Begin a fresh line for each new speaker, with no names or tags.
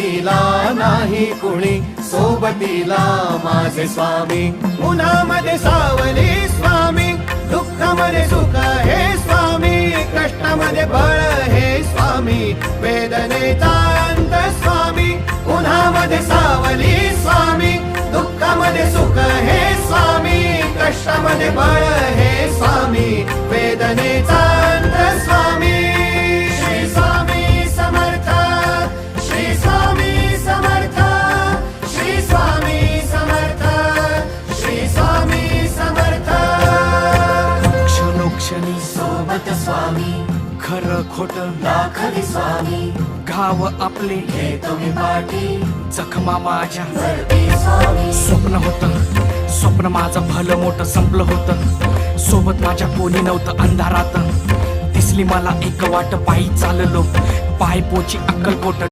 सोबतीला नाही कुणी, सोबतीला माझे स्वामी. उन्हामध्ये सावली स्वामी, दुःखामध्ये सुख हे स्वामी, कष्टामध्ये बळ हे स्वामी, वेदनेचा अंत स्वामी. उन्हामध्ये सावली स्वामी, दुःखामध्ये सुख हे स्वामी, कष्टामध्ये बळ हे स्वामी, वेदनेचा अंत स्वामी. श्री स्वामी समर्थ, श्री स्वामी समर्थ, श्री स्वामी समर्थ, श्री स्वामी समर्थ.
क्षणोक्षणी
सोबत स्वामी,
खरं खोट
दाखली स्वामी,
घाव आपले
हे तुम्ही पाठी
जखमा माझ्या.
भरती स्वामी.
स्वप्न होतं, स्वप्न माझं भलं मोठं संपलं होतं. सोबत माझ्या कोणी नव्हतं अंधारात. दिसली मला एक वाट, पायी चाललो पाय पोची अक्कलकोट.